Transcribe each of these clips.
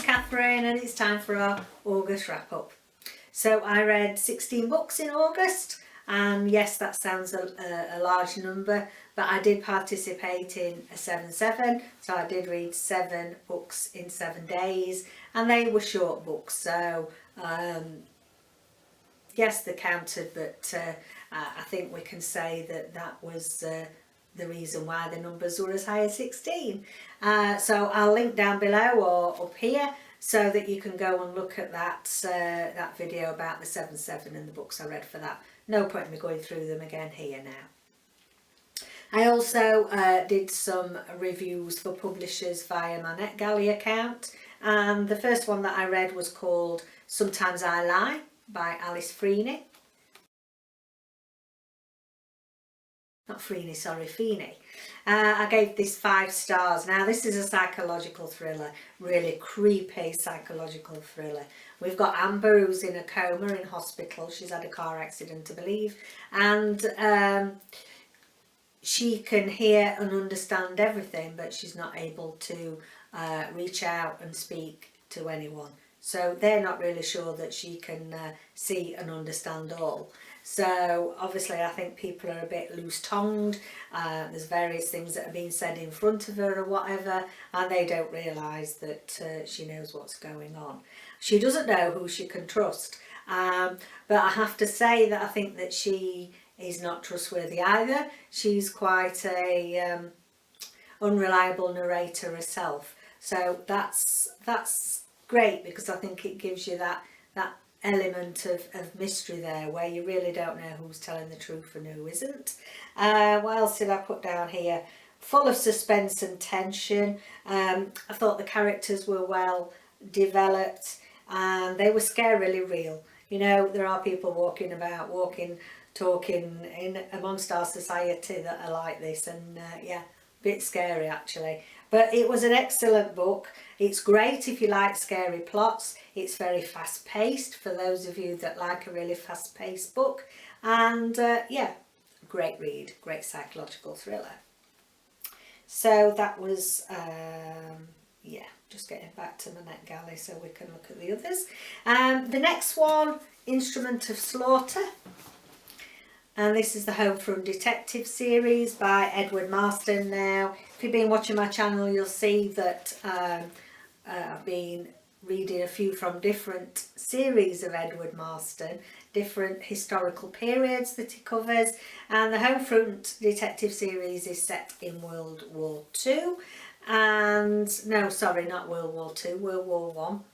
Catherine and it's time for our August wrap up. So I read 16 books in August, and yes, that sounds a large number, but I did participate in a 7-7, so I did read 7 books in 7 days, and they were short books, so yes, they counted, but I think we can say that that was the reason why the numbers were as high as 16. So I'll link down below or up here so that you can go and look at that that video about the 7-7 and the books I read for that. No point in me going through them again here now. I also did some reviews for publishers via my NetGalley account, and the first one that I read was called Sometimes I Lie by Alice Feeney. Not Feeney, sorry, Feeney. I gave this 5 stars. Now this is a psychological thriller, really creepy psychological thriller. We've got Amber, who's in a coma in hospital. She's had a car accident, I believe, and she can hear and understand everything, but she's not able to reach out and speak to anyone. So they're not really sure that she can see and understand all. So obviously I think people are a bit loose-tongued. There's various things that are being said in front of her or whatever, and they don't realise that she knows what's going on. She doesn't know who she can trust. But I have to say that I think that she is not trustworthy either. She's quite a unreliable narrator herself. So that's great, because I think it gives you that element of mystery there, where you really don't know who's telling the truth and who isn't. What else did I put down here? Full of suspense and tension. I thought the characters were well developed and they were scarily real. You know, there are people talking in amongst our society that are like this, and yeah, a bit scary actually. But it was an excellent book. It's great if you like scary plots. It's very fast paced for those of you that like a really fast paced book, and yeah, great read, great psychological thriller. So that was yeah, just getting back to my NetGalley so we can look at the others. The next one, Instrument of Slaughter, and this is the Homefront Detective series by Edward Marston. Now, if you've been watching my channel, you'll see that I've been reading a few from different series of Edward Marston, different historical periods that he covers, and the Homefront Detective series is set in World War II, and no, sorry, not World War II, World War One.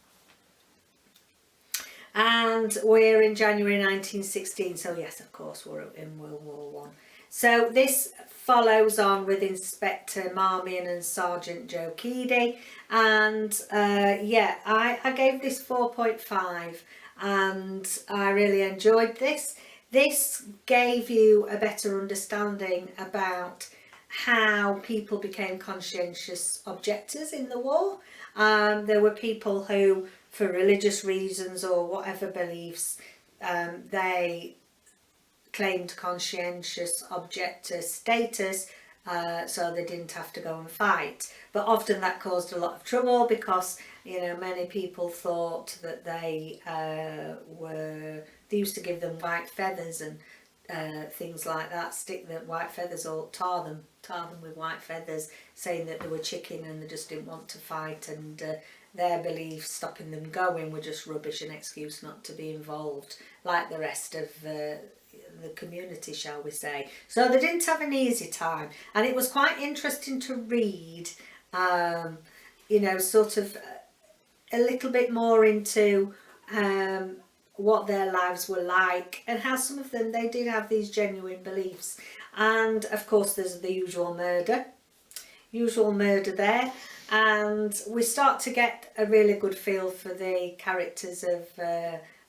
And we're in January 1916, so yes, of course, we're in World War One. So this follows on with Inspector Marian and Sergeant Joe Keedy, and yeah, I gave this 4.5, and I really enjoyed this. This gave you a better understanding about how people became conscientious objectors in the war. There were people who, for religious reasons or whatever beliefs, they claimed conscientious objector status, so they didn't have to go and fight. But often that caused a lot of trouble, because, you know, many people thought that they used to give them white feathers and things like that, stick the white feathers or tar them with white feathers, saying that they were chicken and they just didn't want to fight, and their beliefs stopping them going were just rubbish, an excuse not to be involved like the rest of the community, shall we say. So they didn't have an easy time, and it was quite interesting to read, you know, sort of a little bit more into what their lives were like, and how some of them, they did have these genuine beliefs. And of course there's the usual murder there, and we start to get a really good feel for the characters of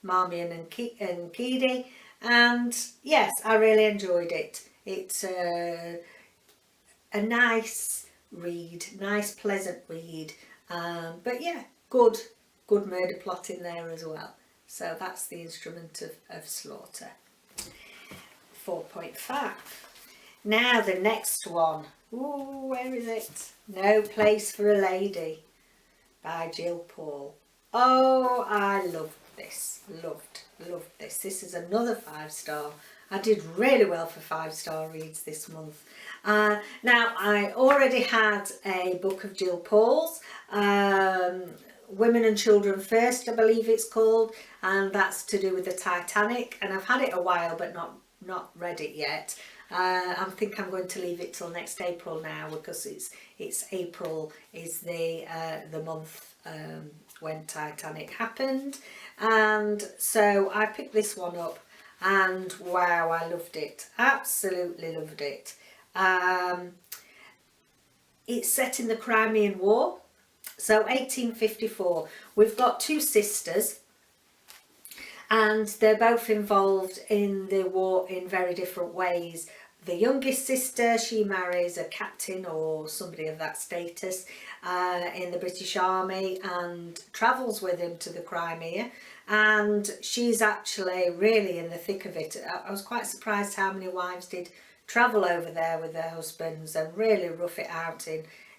Marian and Keedy, and yes, I really enjoyed it. It's a nice read, nice pleasant read, but yeah, good murder plot in there as well. So that's the Instrument of Slaughter, 4.5. Now the next one. Ooh, where is it? No Place for a Lady by Gill. Oh, I loved this. Loved this. This is another 5-star. I did really well for 5-star reads this month. Now, I already had a book of Gill Paul's, Women and Children First, I believe it's called, and that's to do with the Titanic, and I've had it a while but not read it yet. I think I'm going to leave it till next April now, because it's April is the month when Titanic happened, and so I picked this one up, and wow, I loved it, absolutely loved it. It's set in the Crimean War, so 1854. We've got 2 sisters, and they're both involved in the war in very different ways. The youngest sister, she marries a captain or somebody of that status in the British Army and travels with him to the Crimea, and she's actually really in the thick of it. I was quite surprised how many wives did travel over there with their husbands and really rough it out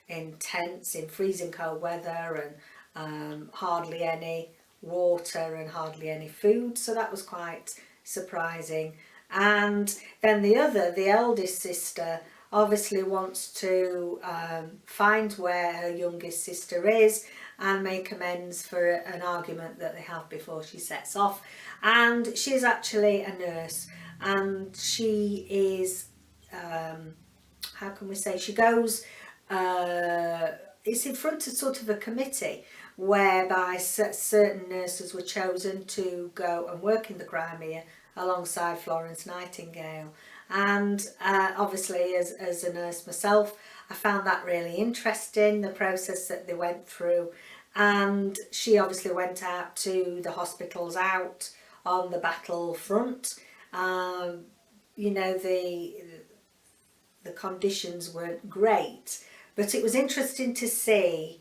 in tents, in freezing cold weather, and hardly any water and hardly any food, so that was quite surprising. And then the eldest sister, obviously wants to find where her youngest sister is and make amends for an argument that they have before she sets off. And she's actually a nurse, and she is, how can we say, she goes, it's in front of sort of a committee whereby certain nurses were chosen to go and work in the Crimea alongside Florence Nightingale. And obviously as a nurse myself, I found that really interesting, the process that they went through. And she obviously went out to the hospitals out on the battlefront. You know, the conditions weren't great, but it was interesting to see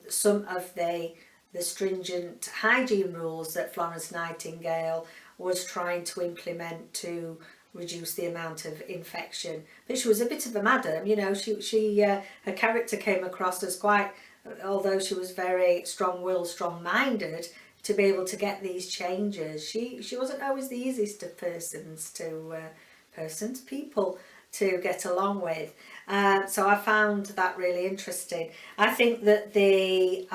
some of the stringent hygiene rules that Florence Nightingale was trying to implement to reduce the amount of infection. But she was a bit of a madam, you know. Her character came across as quite, although she was very strong-willed, strong-minded, to be able to get these changes. She wasn't always the easiest of people to get along with. So I found that really interesting. I think that the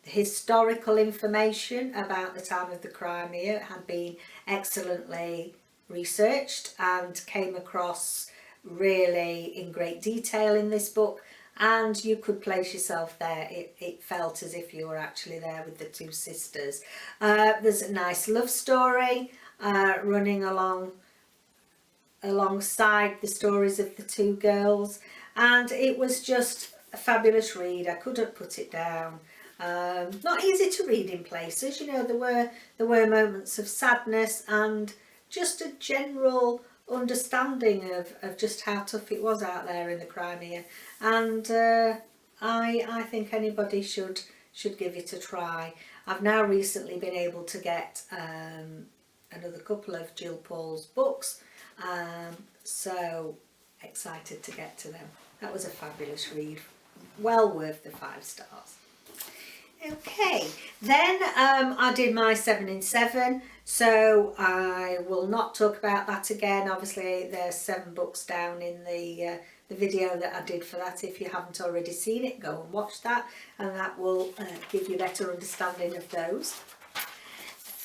historical information about the time of the Crimea had been excellently researched and came across really in great detail in this book, and you could place yourself there. It felt as if you were actually there with the 2 sisters. There's a nice love story running alongside the stories of the 2 girls, and it was just a fabulous read. I couldn't put it down. Not easy to read in places, you know. There were moments of sadness and just a general understanding of just how tough it was out there in the Crimea, and I think anybody should give it a try. I've now recently been able to get another couple of Gill Paul's books, so excited to get to them. That was a fabulous read, well worth the 5 stars. Okay, then I did my 7 in 7, so I will not talk about that again. Obviously there's 7 books down in the video that I did for that. If you haven't already seen it, go and watch that, and that will give you a better understanding of those.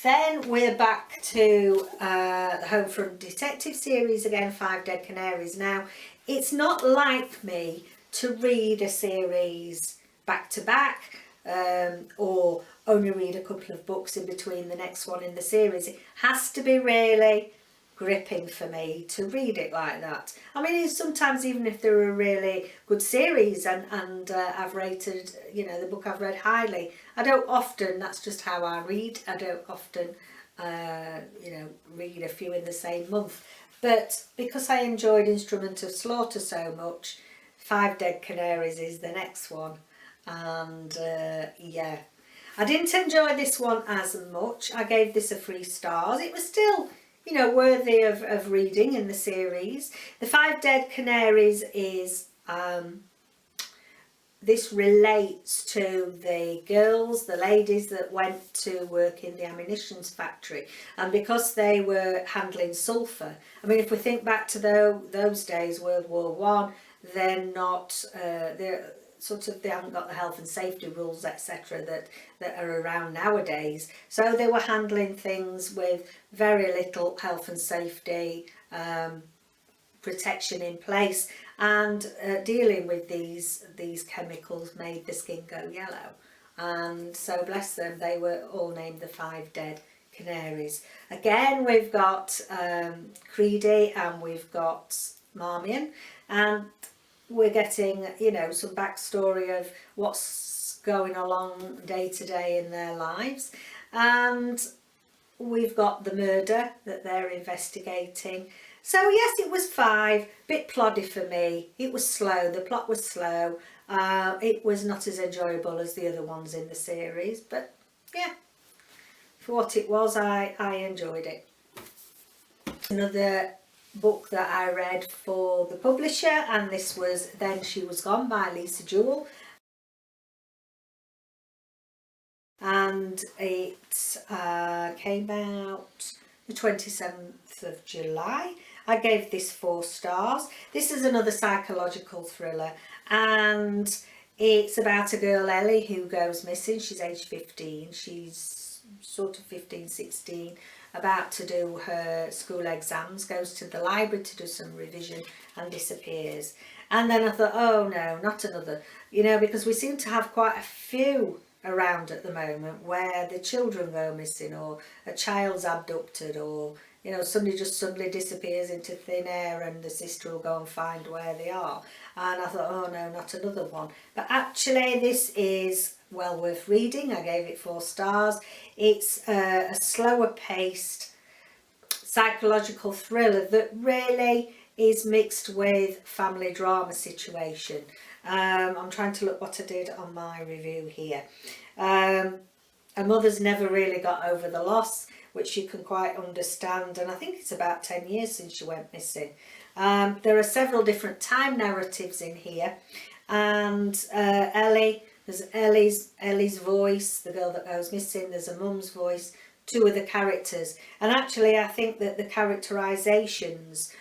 Then we're back to the Homefront Detective series again, 5 Dead Canaries. Now, it's not like me to read a series back to back, or only read a couple of books in between the next one in the series. It has to be really gripping for me to read it like that. I mean, sometimes even if they're a really good series and I've rated, you know, the book I've read highly, I don't often, that's just how I read, I don't often you know, read a few in the same month. But because I enjoyed Instrument of Slaughter so much, 5 Dead Canaries is the next one. And yeah, I didn't enjoy this one as much. I gave this a 3 stars. It was still, you know, worthy of reading in the series. The 5 Dead Canaries is this relates to the girls, the ladies that went to work in the ammunition factory, and because they were handling sulphur. I mean, if we think back to those days, World War One, they're not they're sort of, they haven't got the health and safety rules, etc., that are around nowadays. So they were handling things with very little health and safety protection in place, and dealing with these chemicals made the skin go yellow. And so bless them, they were all named the 5 dead Canaries. Again, we've got Creedy and we've got Marian, and we're getting, you know, some backstory of what's going along day to day in their lives. And we've got the murder that they're investigating. So yes, it was 5, bit ploddy for me. It was slow, the plot was slow. It was not as enjoyable as the other ones in the series, but yeah, for what it was, I enjoyed it. Another book that I read for the publisher, and this was Then She Was Gone by Lisa Jewell. And it came out the 27th of July. I gave this 4 stars. This is another psychological thriller, and it's about a girl, Ellie, who goes missing. She's aged 15. She's sort of 15, 16, about to do her school exams, goes to the library to do some revision and disappears. And then I thought, oh no, not another, you know, because we seem to have quite a few around at the moment where the children go missing, or a child's abducted, or, you know, somebody just suddenly disappears into thin air and the sister will go and find where they are. And I thought, oh no, not another one. But actually this is well worth reading. I gave it 4 stars. It's a slower paced psychological thriller that really is mixed with family drama situation. I'm trying to look what I did on my review here. A mother's never really got over the loss, which you can quite understand, and I think it's about 10 years since she went missing. There are several different time narratives in here, and there's Ellie's voice, the girl that goes missing, there's a mum's voice, 2 of the characters, and actually I think that the characterizations,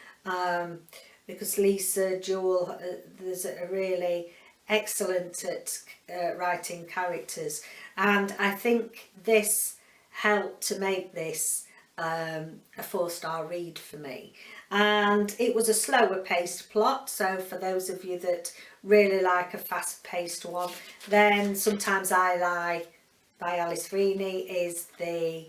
because Lisa Jewell, there's a really excellent at writing characters, and I think this helped to make this a 4-star read for me. And it was a slower paced plot, so for those of you that really like a fast paced one, then Sometimes I Lie by Alice Feeney is the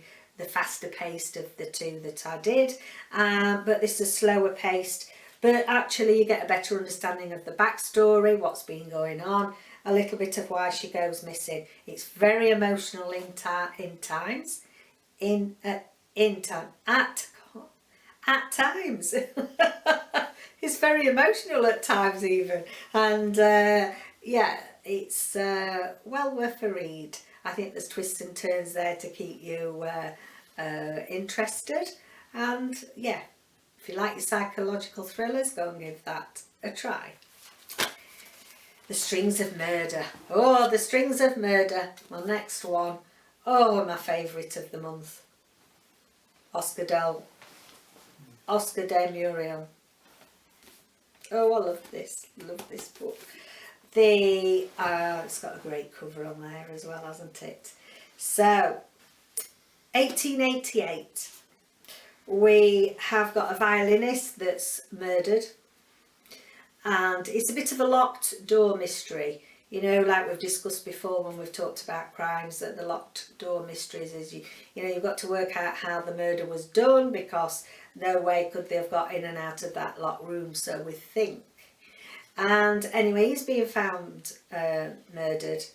faster paced of the 2 that I did, but this is slower paced. But actually you get a better understanding of the backstory, what's been going on, a little bit of why she goes missing. It's very emotional at times. It's very emotional at times even. And yeah, it's well worth a read. I think there's twists and turns there to keep you interested. And yeah, if you like your psychological thrillers, go and give that a try. The Strings of Murder. Oh, The Strings of Murder. My next one. Oh, my favourite of the month. Oscar de Muriel. Oh, I love this book. It's got a great cover on there as well, hasn't it? So, 1888. We have got a violinist that's murdered, and it's a bit of a locked door mystery. You know, like we've discussed before when we've talked about crimes, that the locked door mysteries is, you know, you've got to work out how the murder was done, because no way could they have got in and out of that locked room, so we think. And anyway, he's being found murdered,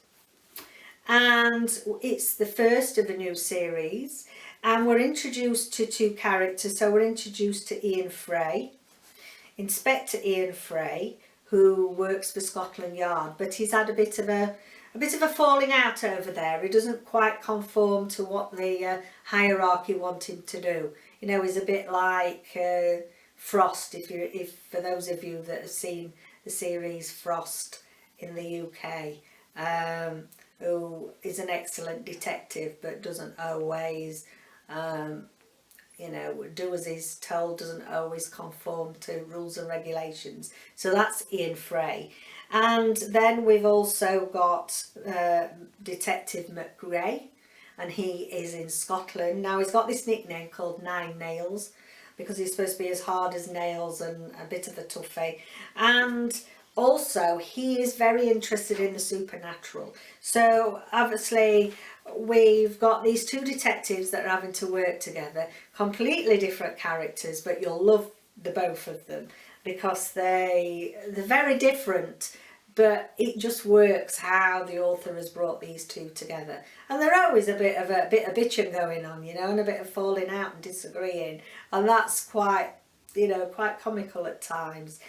and it's the first of a new series, and we're introduced to 2 characters. So we're introduced to Ian Frey, Inspector Ian Frey, who works for Scotland Yard, but he's had a bit of a falling out over there. He doesn't quite conform to what the hierarchy want him to do. You know, he's a bit like Frost. If for those of you that have seen the series Frost, in the UK, who is an excellent detective but doesn't always, you know, do as he's told, doesn't always conform to rules and regulations. So that's Ian Frey. And then we've also got Detective McGray, and he is in Scotland. Now he's got this nickname called Nine Nails because he's supposed to be as hard as nails and a bit of a toughie. And also he is very interested in the supernatural. So obviously we've got these two detectives that are having to work together, completely different characters, but you'll love the both of them because they're very different, but it just works how the author has brought these two together. And there's always a bit of bitching going on, you know, and a bit of falling out and disagreeing, and that's quite, you know, quite comical at times.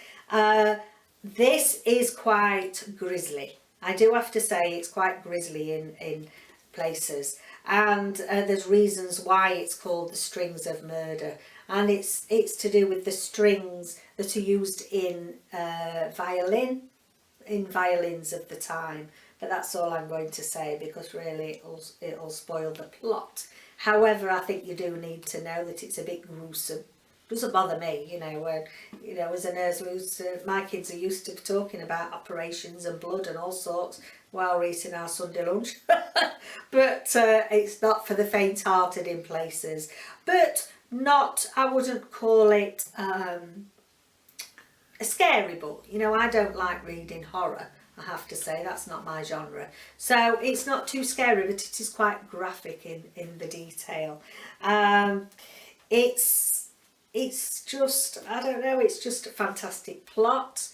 This is quite grisly. I do have to say it's quite grisly in places, and there's reasons why it's called The Strings of Murder, and it's to do with the strings that are used in violins of the time. But that's all I'm going to say because really it'll spoil the plot. However, I think you do need to know that it's a bit gruesome. Doesn't bother me, you know, when, you know, as a nurse, my kids are used to talking about operations and blood and all sorts while we're eating our Sunday lunch. But it's not for the faint-hearted in places. But not, I wouldn't call it a scary book. You know, I don't like reading horror, I have to say, that's not my genre. So it's not too scary, but it is quite graphic in the detail. It's just, I don't know, it's just a fantastic plot.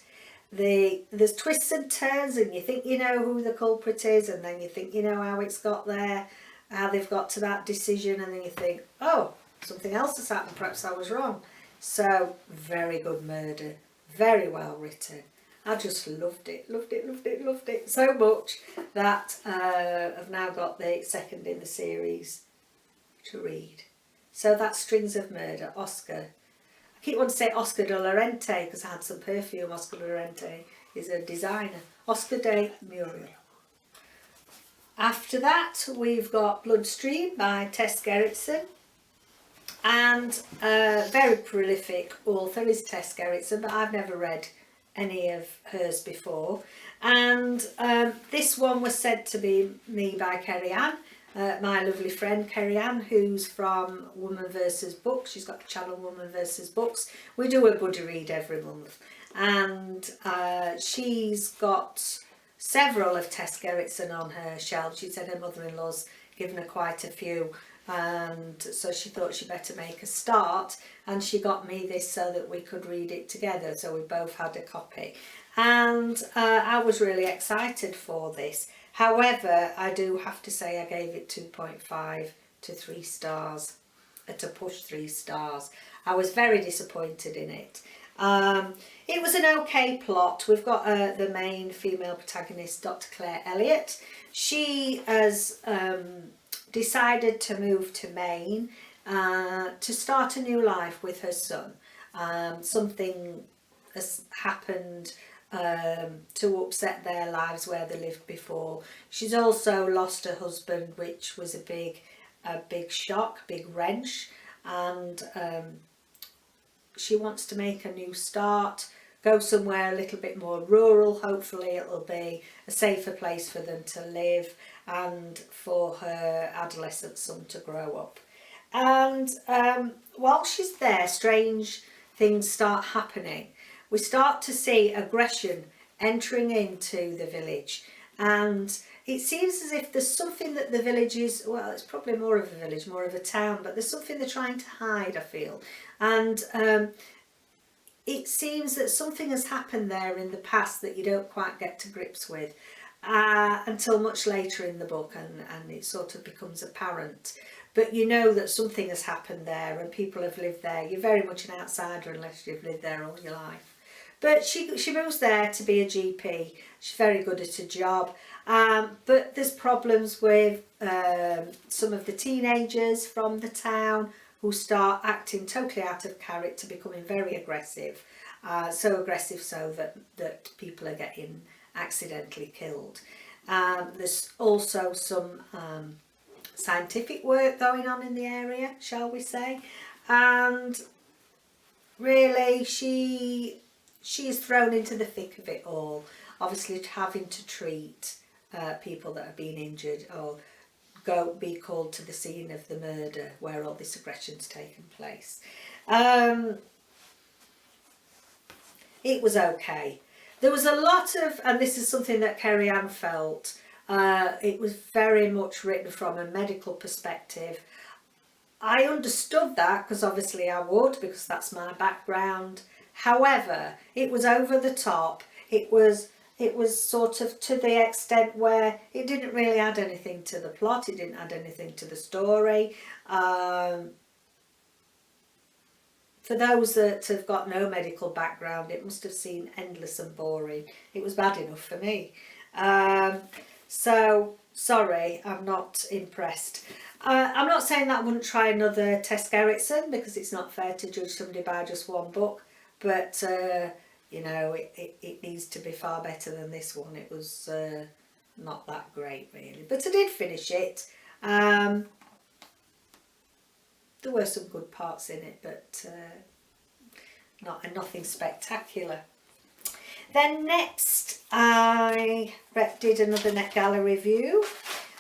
There's twists and turns, and you think you know who the culprit is, and then you think you know how it's got there, how they've got to that decision, and then you think, oh, something else has happened, perhaps I was wrong. So, very good murder, very well written. I just loved it so much that I've now got the second in the series to read. So that's Strings of Murder, Oscar. I keep wanting to say Oscar de la Renta because I had some perfume. Oscar de la Renta is a designer. Oscar de Muriel. After that we've got Bloodstream by Tess Gerritsen. And a very prolific author is Tess Gerritsen, but I've never read any of hers before. And this one was sent to me by Kerry Ann. My lovely friend Kerry Ann, who's from Woman vs Books. She's got the channel Woman vs Books. We do a Goodreads every month, and she's got several of Tess Gerritsen on her shelf. She said her mother-in-law's given her quite a few, and so she thought she'd better make a start, and she got me this so that we could read it together, so we both had a copy. And I was really excited for this. However, I do have to say I gave it 2.5 to 3 stars, to push 3 stars. I was very disappointed in it. It was an okay plot. We've got the main female protagonist, Dr. Claire Elliott. She has decided to move to Maine to start a new life with her son. Something has happened to upset their lives where they lived before. She's also lost her husband, which was a big shock, big wrench, and she wants to make a new start, go somewhere a little bit more rural. Hopefully it'll be a safer place for them to live and for her adolescent son to grow up. And while she's there, strange things start happening. We start to see aggression entering into the village, and it seems as if there's something that the village is, well, it's probably more of a village, more of a town, but there's something they're trying to hide, I feel. And it seems that something has happened there in the past that you don't quite get to grips with until much later in the book, and it sort of becomes apparent. But you know that something has happened there and people have lived there. You're very much an outsider unless you've lived there all your life. But she moves there to be a GP. She's very good at her job. But there's problems with some of the teenagers from the town who start acting totally out of character, becoming very aggressive. So aggressive so that people are getting accidentally killed. There's also some scientific work going on in the area, shall we say, and really she is thrown into the thick of it all, obviously having to treat people that have been injured or be called to the scene of the murder where all this aggression's taken place. It was okay. There was a lot of, and this is something that Kerry Ann felt, it was very much written from a medical perspective. I understood that because obviously I would, because that's my background. However, it was over the top. It was sort of to the extent where it didn't really add anything to the plot. It didn't add anything to the story. For those that have got no medical background, it must have seemed endless and boring. It was bad enough for me. So, sorry, I'm not impressed. I'm not saying that I wouldn't try another Tess Gerritsen, because it's not fair to judge somebody by just one book. But, you know, it needs to be far better than this one. It was not that great, really. But I did finish it. There were some good parts in it, but nothing spectacular. Then next I did another NetGala review,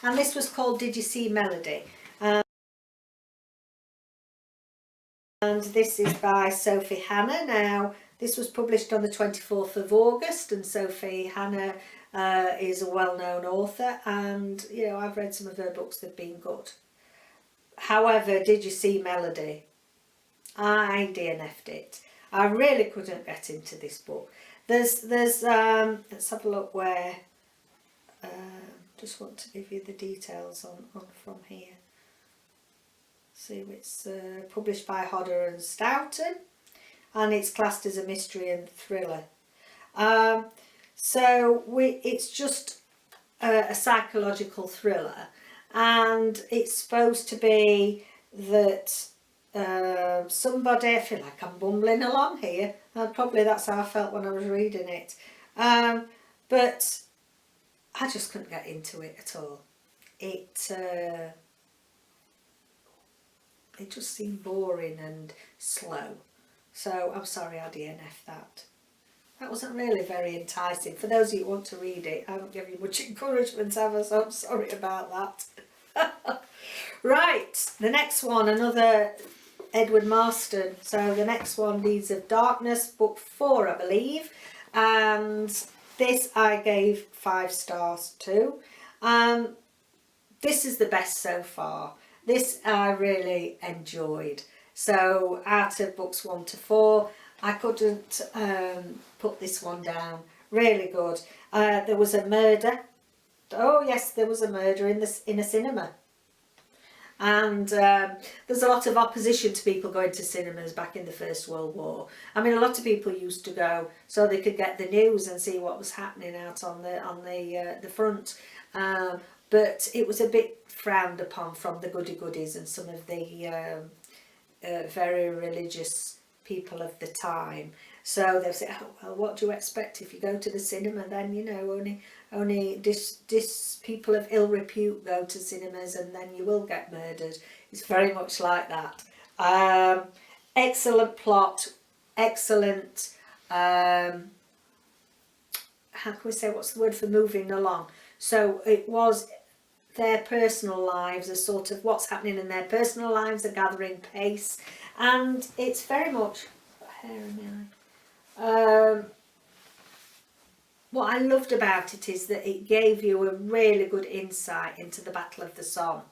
and this was called Did You See Melody? And this is by Sophie Hannah. Now this was published on the 24th of August, and Sophie Hannah is a well-known author, and you know, I've read some of her books, they've been good. However, Did You See Melody? I DNF'd it. I really couldn't get into this book. There's let's have a look where, just want to give you the details on from here. See, it's published by Hodder and Stoughton, and it's classed as a mystery and thriller. So it's just a psychological thriller, and it's supposed to be that somebody, I feel like I'm bumbling along here, probably that's how I felt when I was reading it, but I just couldn't get into it at all. It just seemed boring and slow, so I'm sorry I DNF that. That wasn't really very enticing. For those of you who want to read it, I haven't given you much encouragement, have I? So I'm sorry about that. Right, the next one, another Edward Marston. So the next one, Deeds of Darkness, book 4, I believe. And this I gave 5 stars to. This is the best so far. This I really enjoyed. So out of books 1 to 4, I couldn't put this one down. Really good. There was a murder. Oh yes, there was a murder in a cinema. And there's a lot of opposition to people going to cinemas back in the First World War. I mean, a lot of people used to go so they could get the news and see what was happening out on the front. But it was a bit frowned upon from the goody-goodies and some of the very religious people of the time. So they'll say, oh, well, what do you expect if you go to the cinema? Then, you know, only people of ill repute go to cinemas, and then you will get murdered. It's very much like that. Excellent plot, excellent, how can we say, what's the word for moving along? So it was their personal lives, a sort of what's happening in their personal lives are gathering pace, and it's very much hair in my eye. What I loved about it is that it gave you a really good insight into the Battle of the Somme,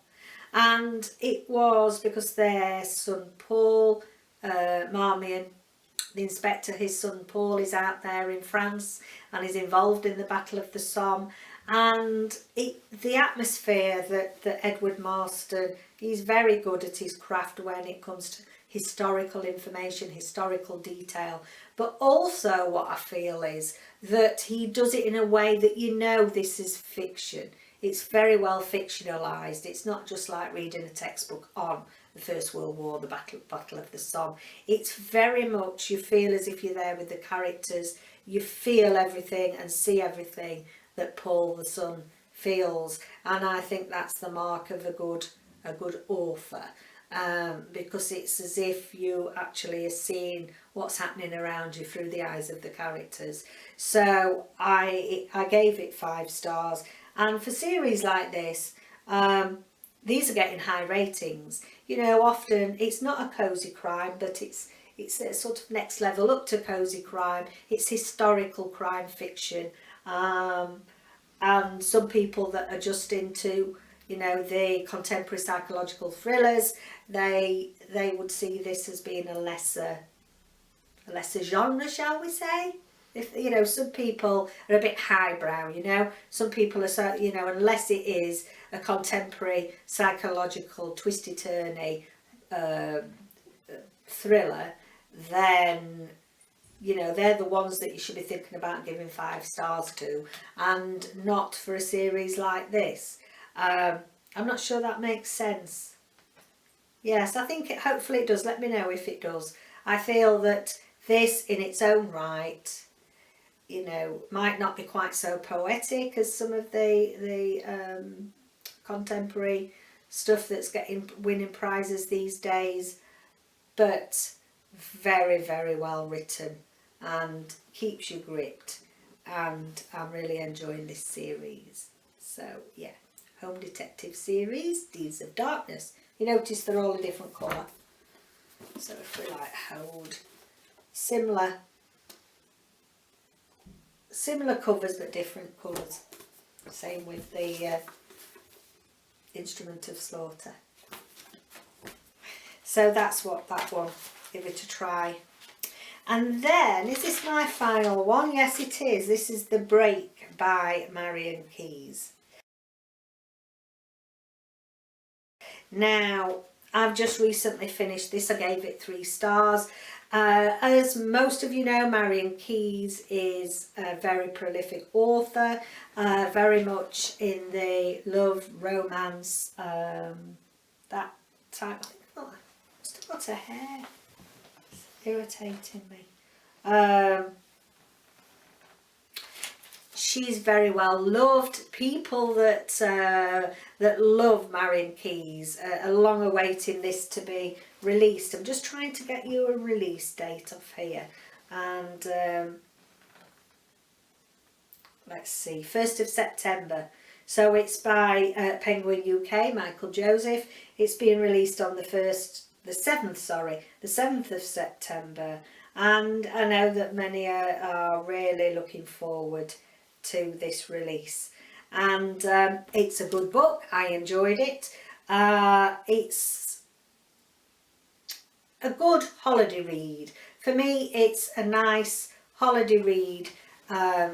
and it was because their son Paul, Marian, the inspector, his son Paul is out there in France and is involved in the Battle of the Somme, and the atmosphere that Edward Marston, he's very good at his craft when it comes to historical information, historical detail, but also what I feel is that he does it in a way that you know this is fiction. It's very well fictionalised. It's not just like reading a textbook on the First World War, the Battle of the Somme. It's very much, you feel as if you're there with the characters. you feel everything and see everything that Paul the son feels, and I think that's the mark of a good author, because it's as if you actually are seeing what's happening around you through the eyes of the characters. So I gave it 5 stars, and for series like this, these are getting high ratings. You know, often it's not a cosy crime, but it's a sort of next level up to cosy crime. It's historical crime fiction, and some people that are just into, you know, the contemporary psychological thrillers, they would see this as being a lesser genre, shall we say? If, you know, some people are a bit highbrow, you know, some people are so, you know, unless it is a contemporary psychological twisty-turny thriller, then, you know, they're the ones that you should be thinking about giving 5 stars to, and not for a series like this. I'm not sure that makes sense. Yes, I think hopefully it does. Let me know if it does. I feel that this in its own right, you know, might not be quite so poetic as some of the contemporary stuff that's winning prizes these days, but very, very well written and keeps you gripped, and I'm really enjoying this series. So yeah, Home Detective series, Deeds of Darkness. You notice they're all a different colour, so if we like hold similar covers but different colours. Same with the Instrument of Slaughter. So that's what that one, give it a try. And then, is this my final one? Yes, it is. This is The Break by Marian Keyes. Now, I've just recently finished this. I gave it 3 stars. As most of you know, Marian Keyes is a very prolific author, very much in the love, romance, that type. Oh, I've still got her hair. It's irritating me. She's very well loved. People that love Marian Keyes are long awaiting this to be released. I'm just trying to get you a release date off here, and let's see, 1st of September. So it's by Penguin UK, Michael Joseph. It's being released on the 7th of September, and I know that many are really looking forward to this release, and it's a good book. I enjoyed it. It's a good holiday read. For me, it's a nice holiday read.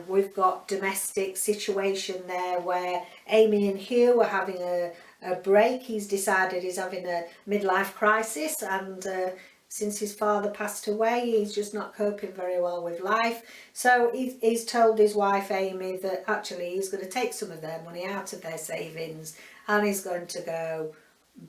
We've got domestic situation there where Amy and Hugh are having a break. He's decided he's having a midlife crisis, and since his father passed away, he's just not coping very well with life. So he's told his wife Amy that actually he's going to take some of their money out of their savings and he's going to go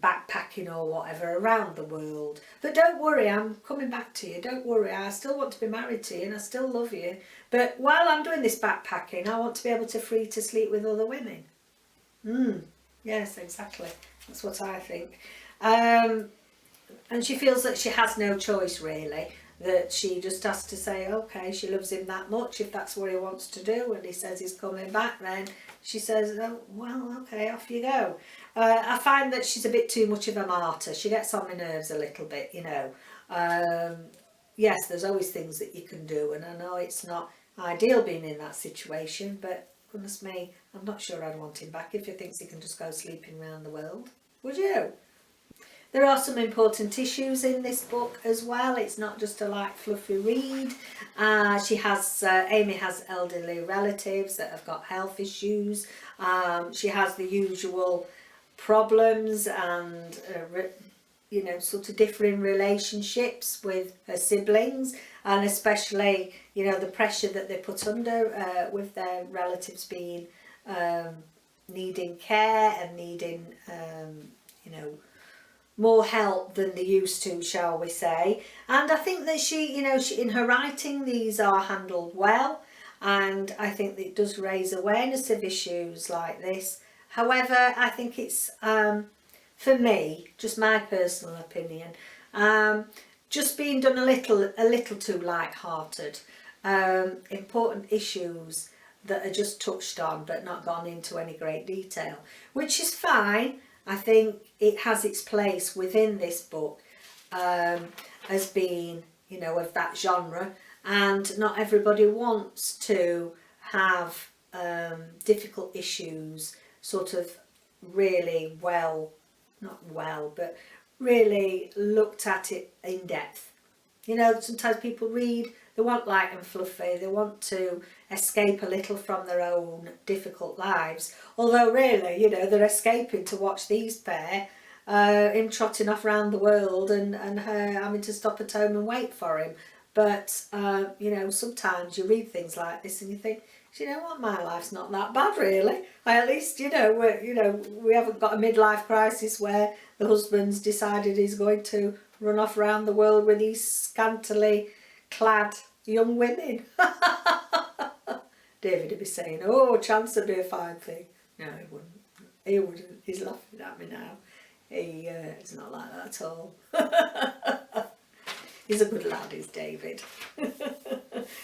backpacking or whatever around the world. But don't worry, I'm coming back to you. Don't worry, I still want to be married to you and I still love you. But while I'm doing this backpacking, I want to be able to free to sleep with other women. Yes, exactly. That's what I think. And she feels that she has no choice really, that she just has to say, okay, she loves him that much, if that's what he wants to do, and he says he's coming back, then she says, oh, well, okay, off you go. I find that she's a bit too much of a martyr. She gets on my nerves a little bit, you know. Yes, there's always things that you can do, and I know it's not ideal being in that situation, but goodness me, I'm not sure I'd want him back if he thinks he can just go sleeping around the world. Would you? There are some important issues in this book as well. It's not just a light fluffy read. Amy has elderly relatives that have got health issues. She has the usual problems and you know, sort of differing relationships with her siblings, and especially, you know, the pressure that they put under with their relatives being needing care and needing you know, more help than they used to, shall we say. And I think that she, you know, in her writing, these are handled well, and I think that it does raise awareness of issues like this. However, I think it's, for me, just my personal opinion, just being done a little too light-hearted. Important issues that are just touched on but not gone into any great detail, which is fine. I think it has its place within this book, as being, you know, of that genre, and not everybody wants to have difficult issues sort of really but really looked at it in depth. You know, sometimes people read, they want light and fluffy, they want to escape a little from their own difficult lives, although really, you know, they're escaping to watch these pair, him trotting off around the world and her having to stop at home and wait for him. But you know, sometimes you read things like this and you think, do you know what, my life's not that bad really. At least, you know, we haven't got a midlife crisis where the husband's decided he's going to run off around the world with these scantily clad young women. David would be saying, oh, chance would be a fine thing. No, he wouldn't. He wouldn't. He's laughing at me now. He's not like that at all. He's a good lad, is David.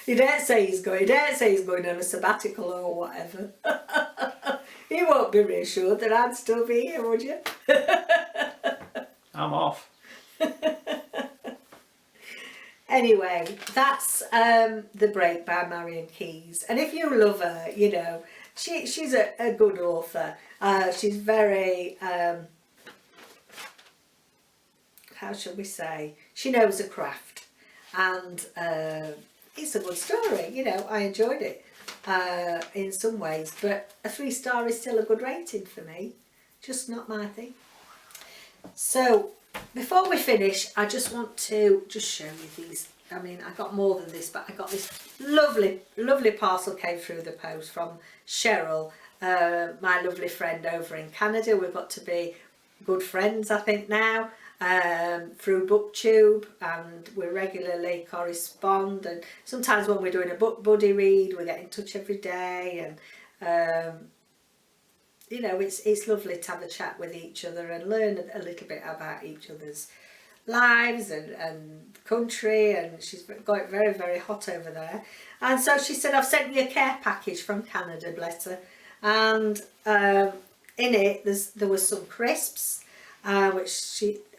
He daren't say he's going on a sabbatical or whatever. You won't be reassured that I'd still be here, would you? I'm off. Anyway, that's The Break by Marian Keyes. And if you love her, you know, she's a good author. She's very, how should we say, she knows her craft. And it's a good story, you know, I enjoyed it in some ways. But a 3-star is still a good rating for me. Just not my thing. So, before we finish, I just want to just show you these. I mean, I got more than this, but I got this lovely parcel came through the post from Cheryl, my lovely friend over in Canada. We've got to be good friends, I think, now, through BookTube, and we regularly correspond. And sometimes when we're doing a book buddy read, we get in touch every day, and you know, it's lovely to have a chat with each other and learn a little bit about each other's lives and country. And she's got it very, very hot over there. And so she said, I've sent you a care package from Canada, bless her. And in it, there was some crisps, which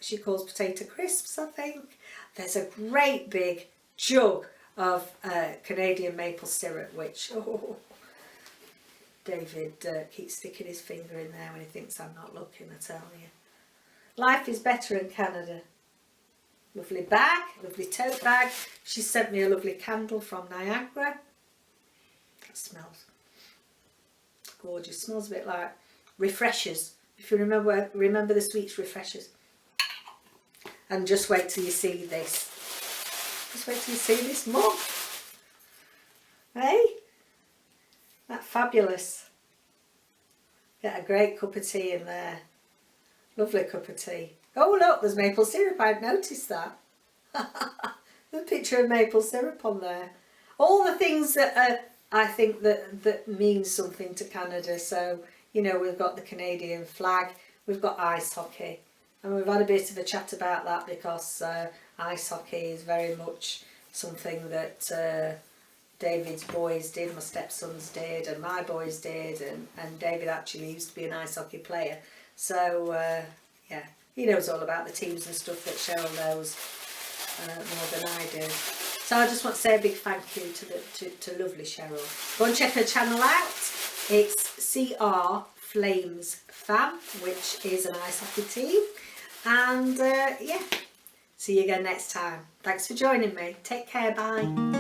she calls potato crisps, I think. There's a great big jug of Canadian maple syrup, which, oh, David keeps sticking his finger in there when he thinks I'm not looking, I tell you. Life is better in Canada. Lovely bag, lovely tote bag. She sent me a lovely candle from Niagara. It smells gorgeous. Smells a bit like Refreshers. If you remember the sweets Refreshers. And just wait till you see this. Just wait till you see this mug. Hey? That's fabulous. Get a great cup of tea in there. Lovely cup of tea. Oh look, there's maple syrup. I hadn't noticed that. There's a picture of maple syrup on there. All the things that I think that mean something to Canada. So, you know, we've got the Canadian flag, we've got ice hockey, and we've had a bit of a chat about that because ice hockey is very much something that David's boys did, my stepsons did, and my boys did, and David actually used to be an ice hockey player. So, yeah, he knows all about the teams and stuff that Cheryl knows more than I do. So I just want to say a big thank you to lovely Cheryl. Go and check her channel out. It's CR Flames Fam, which is an ice hockey team. And yeah, see you again next time. Thanks for joining me. Take care, bye.